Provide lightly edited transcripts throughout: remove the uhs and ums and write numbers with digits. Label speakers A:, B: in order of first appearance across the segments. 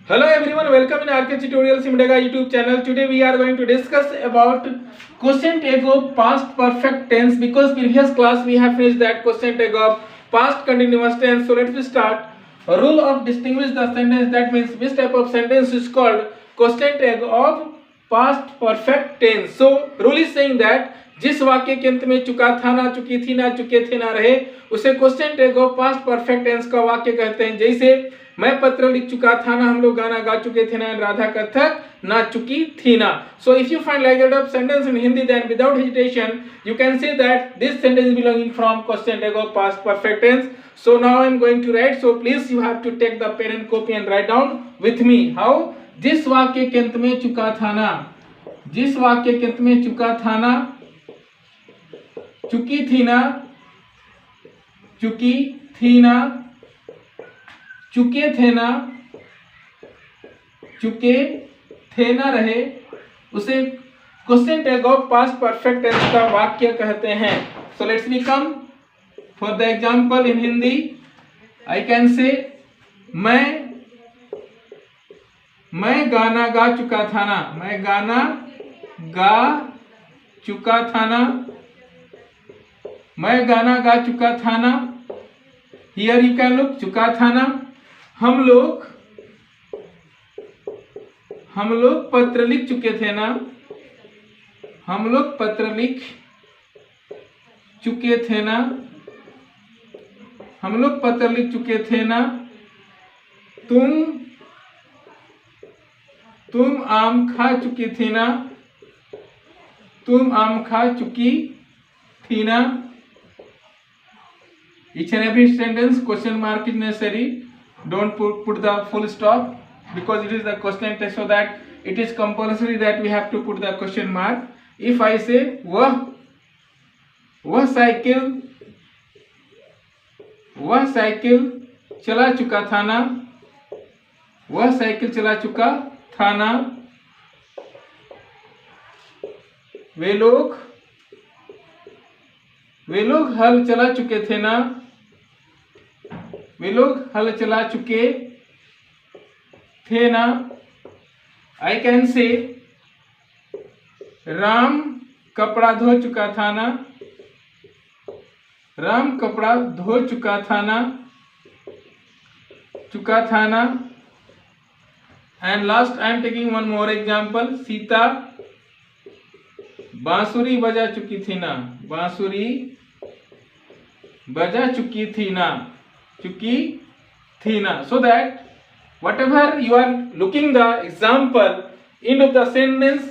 A: Hello everyone, welcome in RK Tutorial SIMDEGA YouTube channel. Today we are going to discuss about question tag of past perfect tense, because previous class we have finished that question tag of past continuous tense. So let's start. A rule of distinguish the sentence, that means which type of sentence is called question tag of past perfect tense. So rule is saying that जिस वाक्य के अंत में चुका था ना, चुकी थी ना, चुके थे ना रहे, उसे question tag of past perfect tense का वाक्य कहते हैं। जैसे मैं पत्र लिख चुका था ना, हम लोग गाना गा चुके थे ना, राधा कथक ना चुकी थी ना। So if you find like that of sentence in Hindi, then without hesitation you can say that this sentence is belonging from question tag of past perfect tense. So now I am going to write, so please you have to take the pen and copy and write down with me how जिस वाक्य के अंत में चुका था ना, जिस वाक्य के अंत में चुका था ना, चुकी थी ना, चुकी थी ना, चुके थे ना, चुके थे ना रहे, उसे question tag of past perfect tense का वाक्य कहते हैं। So let's be come for the example in Hindi. I can say मैं गाना गा चुका था ना, मैं गाना गा चुका था ना, मैं गाना गा चुका था ना। हियर यू कैन लुक, चुका था ना। हम लोग पत्र लिख चुके थे ना, हम लोग पत्र लिख चुके थे ना, हम लोग पत्र लिख चुके थे ना। तुम आम खा चुकी थी ना, तुम आम खा चुकी थी ना। Each and every sentence question mark is necessary. Don't put the full stop, because it is the question test, so that it is compulsory that we have to put the question mark. If I say वह cycle चला चुका था ना, वह cycle चला चुका था ना। वे लोग हल चला चुके थे ना, वे लोग हल चला चुके थे ना। आई कैन से राम कपड़ा धो चुका था ना, राम कपड़ा धो चुका था ना, चुका था ना। And last I am taking one more example. Sita बांसुरी बजा चुकी थी ना, बांसुरी बजा चुकी थी ना, चुकी थी ना। So that whatever you are looking the example end of the sentence,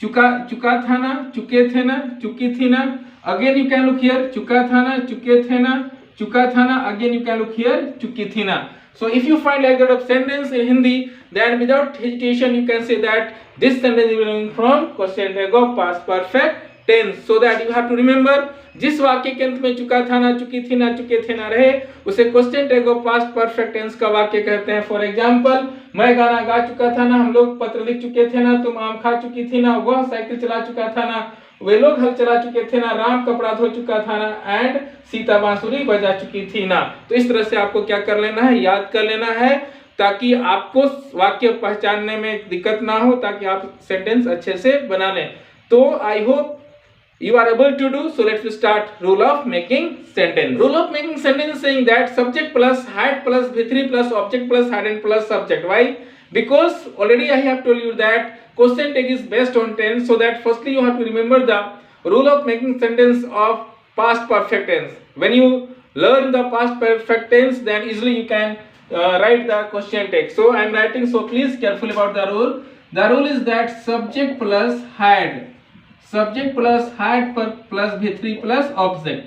A: चुका था ना, चुके थे ना, चुकी थी ना। Again you can look here, चुका था ना, चुके थे ना, चुका था ना। Again you can look here, चुकी थी ना। So if you find like that of sentence in Hindi, then without hesitation you can say that this sentence is belonging from question tag of past perfect tense. So that you have to remember, जिस वाक्य के अंत में चुका था ना, चुकी थी ना, चुके थे ना रहे, उसे question tag of past perfect tense का वाक्य कहते हैं। फॉर एग्जांपल, मैं गाना गा चुका था ना, हम लोग पत्र लिख चुके थे ना, तुम आम खा चुकी थी ना, वह साइकिल चला चुका था ना, वे लोग हल चला चुके थे ना, राम कपड़ा धो चुका था ना, एंड सीता बांसुरी बजा चुकी थी ना। तो इस तरह से आपको क्या कर लेना है, याद कर लेना है, ताकि आपको वाक्य पहचानने में दिक्कत ना हो, ताकि आप सेंटेंस अच्छे से बना लें। तो I hope you are able to do. So let's start rule of making sentence. Rule of making sentence saying that subject plus had plus V3 plus object plus had and plus subject. Why? Because already I have told you that question tag is based on tense. So that firstly you have to remember the rule of making sentence of past perfect tense. When you learn the past perfect tense, then easily you can write the question tag. So I am writing, so please careful about the rule. The rule is that subject plus had, subject plus had plus V3 plus object.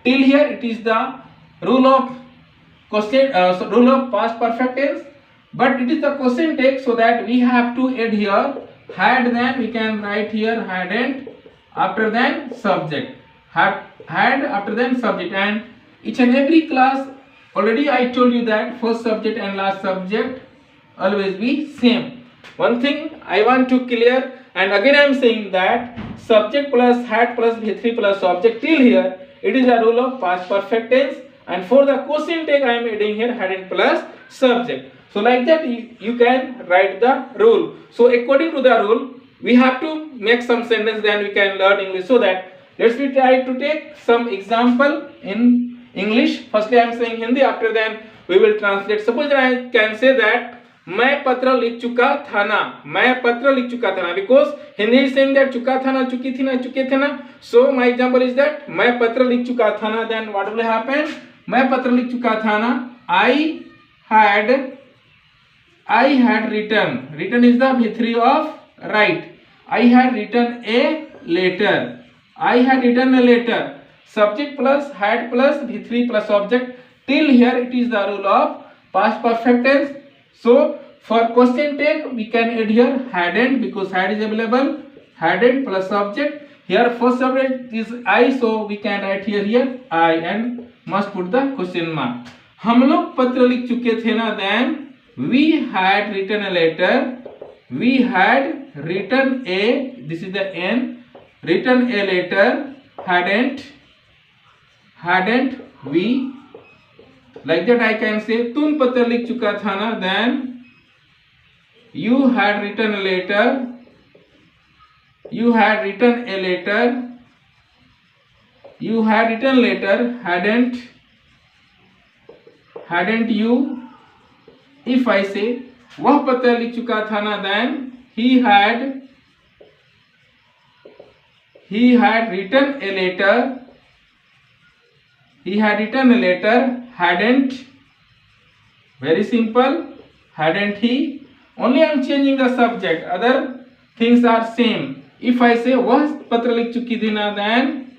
A: Till here it is the rule of question, rule of past perfect tense, but it is the question tag, so that we have to add here had, then we can write here hadn't after then subject, had after then subject. And each and every class already I told you that first subject and last subject always be same. One thing I want to clear, and again I am saying that subject plus had plus V3 plus object, till here it is a rule of past perfect tense, and for the question tag I am adding here hadn't plus subject. So like that you can write the rule. So according to the rule, we have to make some sentence, then we can learn English. So that let's we try to take some example in English. Firstly I am saying Hindi, after then we will translate. Suppose I can say that मैं पत्र लिख चुका था ना, मैं पत्र लिख चुका था ना, because Hindi is saying that चुका था ना, चुकी थी ना, चुके थे ना. So my example is that मैं पत्र लिख चुका था ना, then what will happen? मैं पत्र लिख चुका था ना, I had written is the V3 of write. I had written a letter. I had written a letter. Subject plus had plus V3 plus object. Till here it is the rule of past perfect tense. So for question take we can add here hadn't, because had is available. Hadn't plus subject. Here first subject is I, so we can write here I and must put the question mark. हम लोग पत्र लिख चुके थे ना, then we had written a letter. We had written a, this is the N, written a letter. Hadn't we, like that I can say तुम पत्र लिख चुका था ना, then you had written a letter. You had written a letter. You had written letter. Hadn't you. If I say वह पत्र लिख चुका था ना, then he had written a letter. He had written a letter. Hadn't, very simple, hadn't he. Only I am changing the subject, other things are same. If I say वह पत्र लिख चुकी थी ना, then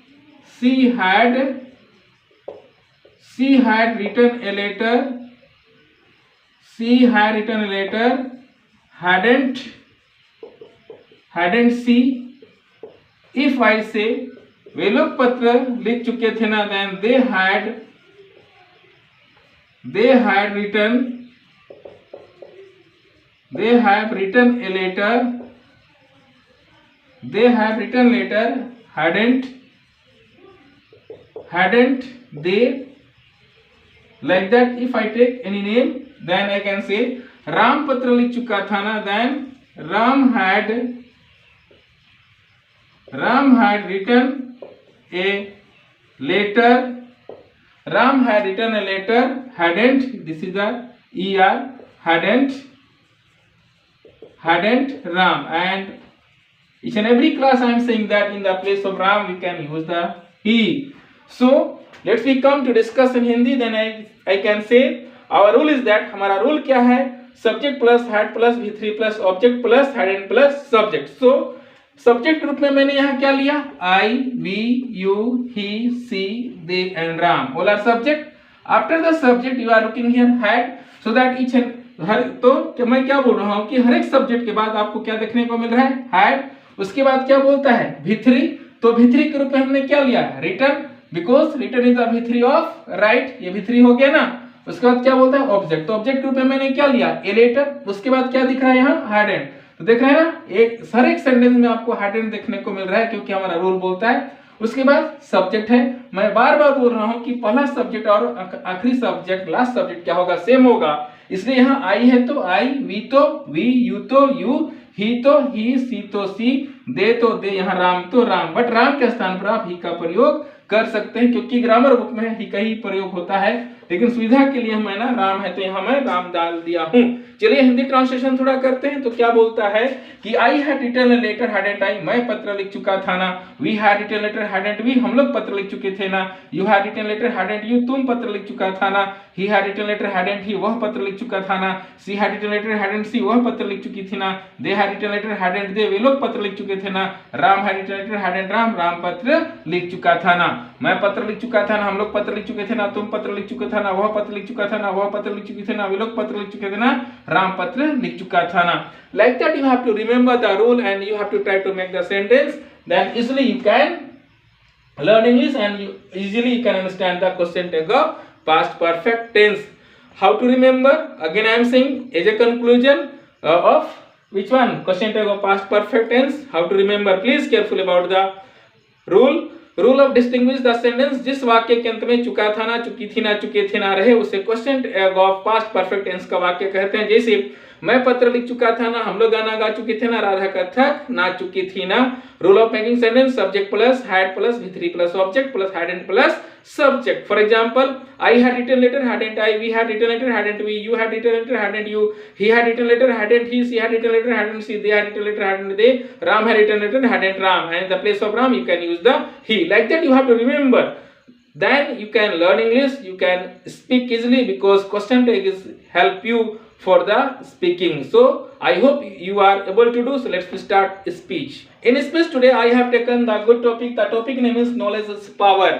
A: she had written a letter. She had written a letter. Hadn't she. If I say वे लोग पत्र लिख चुके थे ना, then they have written a letter. They have written letter. Hadn't they. Like that if I take any name, then I can say Ram पत्र लिख चुका था ना, then Ram had written a letter. Ram had written a letter. Hadn't, this is the ER, hadn't Ram. And each and every class I am saying that in the place of Ram we can use the he. So let's we come to discuss in Hindi. Then I can say our rule is that हमारा rule क्या है? Subject plus had plus V3 plus object plus hadn't plus subject. So subject रूप में मैंने यहाँ क्या लिया? I, we, you, he, she, they and Ram. All are subject. After the subject you are looking here had, so that each and तो मैं क्या बोल रहा हूँ कि हर एक सब्जेक्ट के बाद आपको क्या देखने को मिल रहा है? had. उसके बाद क्या बोलता है? V3. तो V3 के रूप में हमने क्या लिया? Written, because written is the V3 of write. ये V3 हो गया ना. उसके बाद क्या बोलता है? ऑब्जेक्ट. तो ऑब्जेक्ट के रूप में मैंने क्या लिया? A letter. उसके बाद क्या दिख रहा है यहाँ? hadn't. तो देख रहे हैं ना, हर एक सेंटेंस में आपको hadn't देखने को मिल रहा है, क्योंकि हमारा रूल बोलता है. उसके बाद सब्जेक्ट है. मैं बार बार बोल रहा हूँ कि पहला सब्जेक्ट और आखिरी सब्जेक्ट, लास्ट सब्जेक्ट क्या होगा? सेम होगा. इसलिए यहाँ आई है तो आई, वी तो वी, यू तो यू, ही तो ही, सी तो सी, दे तो दे, यहाँ राम तो राम. बट राम के स्थान पर आप ही का प्रयोग कर सकते हैं, क्योंकि ग्रामर बुक में ही का ही प्रयोग होता है. लेकिन सुविधा के लिए मैं ना राम है तो यहाँ मैं राम डाल दिया हूँ. चलिए हिंदी ट्रांसलेशन थोड़ा करते हैं. तो क्या बोलता है कि I had written a letter. Hadn't I, मैं पत्र लिख चुका था ना. We had written letter. Hadn't we, हम लोग पत्र लिख चुके थे ना. You had written letter. Hadn't you, तुम पत्र लिख चुका था ना. He had written letter. Hadn't he, वह पत्र लिख चुका था ना. She had written letter. Hadn't she, वह पत्र लिख चुकी थी ना. They had written letter. Hadn't they, वे लोग पत्र लिख चुके थे ना. Ram had written letter. Hadn't Ram, Ram पत्र लिख चुका था ना. मैं पत्र लिख चुका था ना, हम लोग पत्र लिख चुके थे ना. तुम पत्र लिख चुके था ना. वह पत्र लिख चुका था ना. वह पत्र लिख चुके थे ना. वे लोग पत्र लिख चुके थे ना. राम पत्र लिख चुका था ना. Like that you have to remember the rule and you have to try to make the sentence. Then easily you can learn English and easily you can understand the question tag of past perfect tense. How to remember? Again I am saying as a conclusion of which one? Question tag of past perfect tense. How to remember? Please careful about the rule. Rule of distinguish the sentence, जिस वाक्य के अंत में चुका था ना, चुकी थी ना, चुके थे ना रहे, उसे question of past perfect tense का वाक्य कहते हैं। जैसे मैं पत्र लिख चुका था ना, हम लोग गाना गा चुके थे ना, राधा कथक ना चुकी थी ना। Rule of making sentence, subject plus had plus V3 plus object plus hadn't plus subject. For example, I had written letter, hadn't I? We had written letter, hadn't we? You had written letter, hadn't you? He had written letter, hadn't he? She had written letter, hadn't she? They had written letter, hadn't they? Ram had written letter, hadn't Ram? And in the place of Ram, you can use the he. Like that, you have to remember. Then you can learn English. You can speak easily because question tag is help you for the speaking. So I hope you are able to do. So let's start speech. In speech today, I have taken the good topic. The topic name is knowledge is power.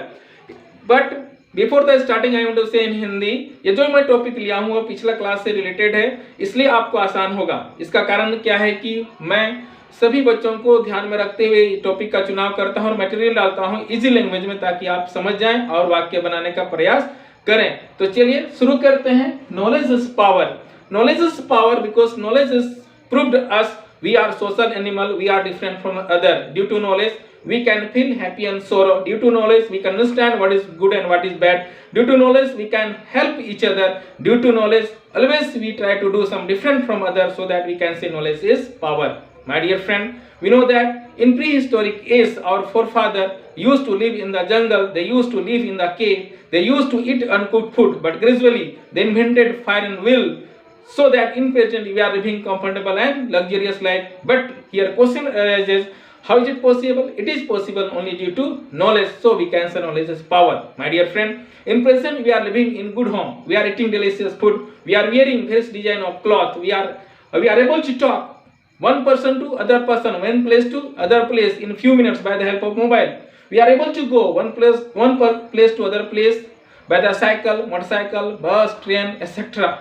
A: But before the starting I want to say in Hindi, ये जो मैं topic लिया हूँ वो पिछला class से related है, इसलिए आपको आसान होगा। इसका कारण क्या है कि मैं सभी बच्चों को ध्यान में रखते हुए टॉपिक का चुनाव करता हूँ और मटेरियल डालता हूँ इजी लैंग्वेज में, ताकि आप समझ जाएं और वाक्य बनाने का प्रयास करें। तो चलिए शुरू करते हैं। Knowledge is power. Knowledge is power because knowledge is proved us we are social animal, we are different from other. Due to knowledge we can feel happy and sorrow. Due to knowledge we can understand what is good and what is bad. Due to knowledge we can help each other. Due to knowledge always we try to do some different from others, so that we can say knowledge is power. My dear friend, we know that in prehistoric age our forefather used to live in the jungle, they used to live in the cave, they used to eat uncooked food, but gradually they invented fire and will, so that in present we are living comfortable and luxurious life. But here question arises, how is it possible? It is possible only due to knowledge. So we can say knowledge is power. My dear friend, in present we are living in good home. We are eating delicious food. We are wearing various design of cloth. We are able to talk one person to other person, one place to other place in few minutes by the help of mobile. We are able to go one place to other place by the cycle, motorcycle, bus, train, etc.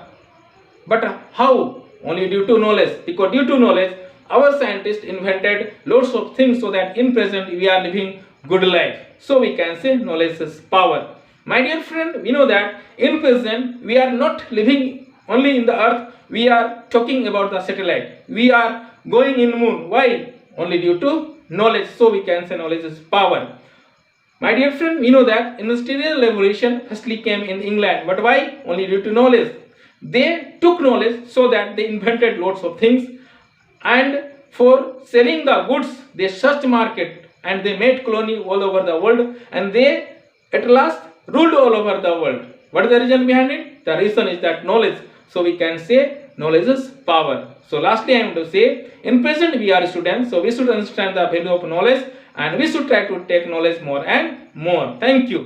A: But how? Only due to knowledge. Because due to knowledge our scientists invented lots of things, so that in present we are living good life. So we can say knowledge is power. My dear friend, we know that in present we are not living only in the earth, we are talking about the satellite. We are going in moon. Why? Only due to knowledge. So we can say knowledge is power. My dear friend, we know that industrial revolution firstly came in England. But why? Only due to knowledge. They took knowledge, so that they invented lots of things. And for selling the goods, they searched market and they made colony all over the world, and they at last ruled all over the world. What is the reason behind it? The reason is that knowledge. So we can say knowledge is power. So lastly I am to say, in present we are students, so we should understand the value of knowledge and we should try to take knowledge more and more. Thank you.